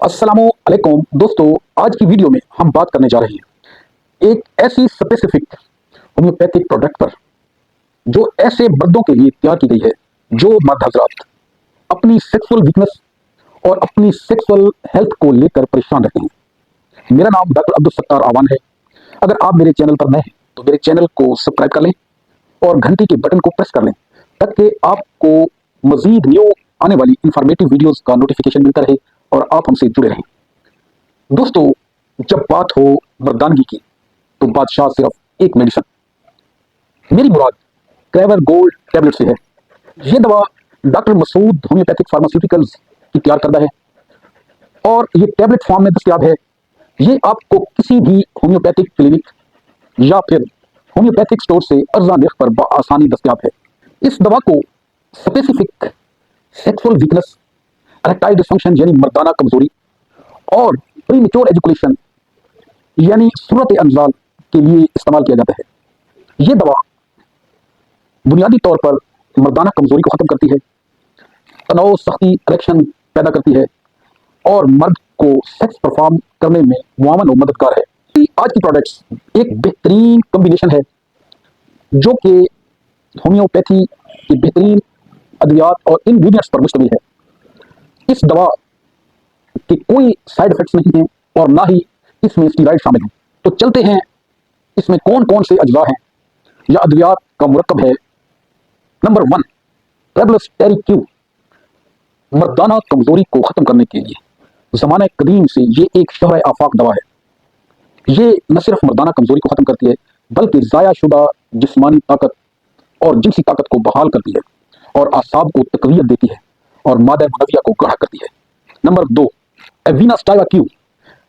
अस्सलामुअलैकुम दोस्तों, आज की वीडियो में हम बात करने जा रहे हैं एक ऐसी स्पेसिफिक होम्योपैथिक प्रोडक्ट पर जो ऐसे मर्दों के लिए तैयार की गई है जो मर्द हजरात अपनी सेक्सुअल वीकनेस और अपनी सेक्सुअल हेल्थ को लेकर परेशान रहते हैं। मेरा नाम डॉक्टर अब्दुल सत्तार आवान है। अगर आप मेरे चैनल पर नए हैं तो मेरे चैनल को सब्सक्राइब कर लें और घंटी के बटन को प्रेस कर लें ताकि आपको मजीद न्यू आने वाली इंफॉर्मेटिव वीडियोस का नोटिफिकेशन मिलता रहे और आप हमसे जुड़े रहें। दोस्तों, जब बात हो मर्दानगी की तो बादशाह सिर्फ एक मेडिसिन, मेरी मुराद क्रेवर गोल्ड टैबलेट से है। ये दवा डॉक्टर मसूद होम्योपैथिक फार्मास्यूटिकल्स की तैयार करता है और ये टैबलेट फॉर्म में दस्तयाब है। ये आपको किसी भी होम्योपैथिक क्लिनिक या फिर होम्योपैथिक स्टोर से अर्जा निर्ख पर आसानी दस्तयाब है। इस दवा को specific sexual weakness, erectile dysfunction यानी मर्दाना कमजोरी और प्रीमेच्योर एजुकेशन यानी सूरत अंजाल के लिए इस्तेमाल किया जाता है। ये दवा बुनियादी तौर पर मर्दाना कमजोरी को खत्म करती है, तनाव, सख्ती, इरेक्शन पैदा करती है और मर्द को सेक्स परफॉर्म करने में मुआवन और मददगार है। आज की प्रोडक्ट्स एक बेहतरीन कॉम्बिनेशन है जो कि होम्योपैथी की बेहतरीन अद्वियात और इंग्रेडिएंट्स पर मुश्तमिल है। इस दवा के कोई साइड इफेक्ट्स नहीं हैं और ना ही इसमें स्टीरॉइड शामिल हैं। तो चलते हैं इसमें कौन कौन से अज्जा हैं या अद्वियात का मुरक्कब है। नंबर 1, ट्रेबलस टेरिक्यू। मर्दाना कमजोरी को खत्म करने के लिए ज़माने कदीम से ये एक शहर आफाक दवा है। ये न सिर्फ मर्दाना कमजोरी को खत्म करती है बल्कि ज़ाया शुदा जिस्मानी ताकत और जिनसी ताकत को बहाल करती है और आसाब को तकवीयत देती है और मादा मुनव्विया को गाढ़ा करती है। नंबर 2, एविना स्टाइवा क्यू।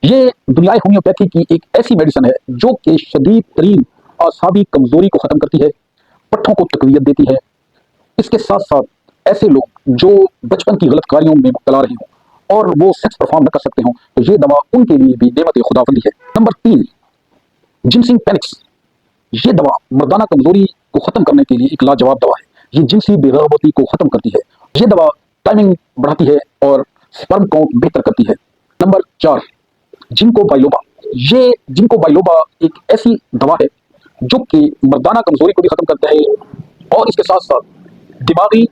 ये दुनियाई होम्योपैथी की एक ऐसी मेडिसिन है जो कि शदीद तरीन आसाबी कमजोरी को खत्म करती है, पट्ठों को तकवीयत देती है। इसके साथ साथ ऐसे लोग जो बचपन की गलत कारियों में मुब्तला रहे हों और वो सेक्स परफॉर्म न कर सकते हों तो ये दवा उनके लिए भी नेमत खुदाबंदी है। नंबर 3, जिनसिंग पेनिक्स। ये दवा मर्दाना कमजोरी को खत्म करने के लिए एक लाजवाब दवा है। ये जिनसी बेरगबती को खत्म करती है। ये दवा टाइमिंग बढ़ाती है और स्पर्म काउंट बेहतर करती है। Number 4, ginkgo biloba. ये जिंको बाइलोबा एक ऐसी दवा है जो कि मर्दाना कमजोरी को भी खत्म करता है और इसके साथ साथ दिमागी,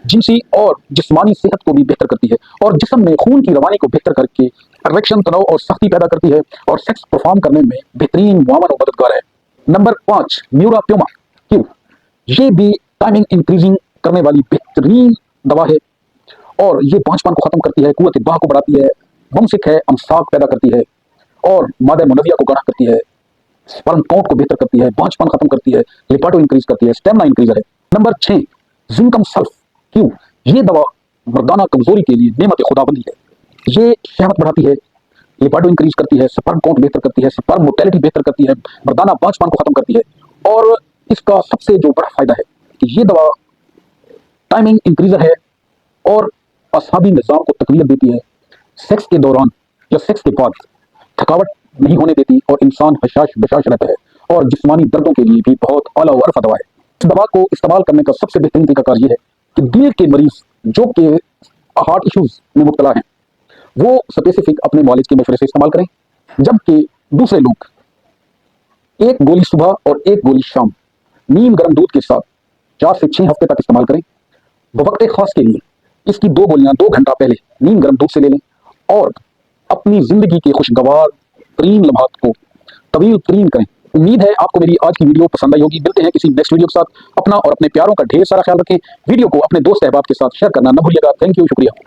जिनसी और जिस्मानी सेहत को भी बेहतर करती है और जिस्म में खून की रवानी को बेहतर करके इरेक्शन, तनाव और सख्ती पैदा करती है और सेक्स परफॉर्म करने में बेहतरीन मुआवन और मददगार है। नंबर 5, म्यूराप्योमा क्यू। ये भी टाइमिंग इंक्रीजिंग करने वाली बेहतरीन दवा है और ये बांझपन को खत्म करती है, कुव्वत बाह को बढ़ाती है, मुमसिक है, अमसाक पैदा करती है और मादा मुनव्विया को गाढ़ा करती है, स्पर्म काउंट को बेहतर करती है, बांझपन खत्म करती है, लिपाटो इंक्रीज करती है, स्टेमिना इंक्रीजर है। Number 6, जिंकम sulph Q. ये दवा मर्दाना कमजोरी के लिए नेमत खुदाबंदी है। ये शहवत बढ़ाती है, लिपाटो इंक्रीज करती है, स्पर्म काउंट बेहतर करती है, स्पर्म मोर्टेलिटी बेहतर करती है, मर्दाना बांझपन को खत्म करती है और इसका सबसे जो बड़ा फायदा है कि ये दवा टाइमिंग इंक्रीजर है और असाबी निज़ाम को तकवीयत देती है। सेक्स के दौरान या सेक्स के बाद थकावट नहीं होने देती और इंसान हशाश बशाश रहता है और जिस्मानी दर्दों के लिए भी बहुत आला व अरफा दवा है। इस दवा को इस्तेमाल करने का सबसे बेहतरीन तरीकाकार ये है कि दिल के मरीज जो कि हार्ट इश्यूज में मुब्तला हैं वो स्पेसिफिक अपने मौलिज के मशवरे से इस्तेमाल करें, जबकि दूसरे लोग एक गोली सुबह और एक गोली शाम नीम गर्म दूध के साथ 4 से 6 हफ्ते तक इस्तेमाल करें। वक्त खास के लिए इसकी 2 गोलियां 2 घंटा पहले नीम गर्म दूध से ले लें और अपनी जिंदगी के खुशगवार तरीन लम्हात को तवील तरीन करें। उम्मीद है आपको मेरी आज की वीडियो पसंद आई होगी। मिलते हैं किसी नेक्स्ट वीडियो के साथ। अपना और अपने प्यारों का ढेर सारा ख्याल रखें। वीडियो को अपने दोस्त अहबाब के साथ शेयर करना न भूलिएगा। थैंक यू, शुक्रिया।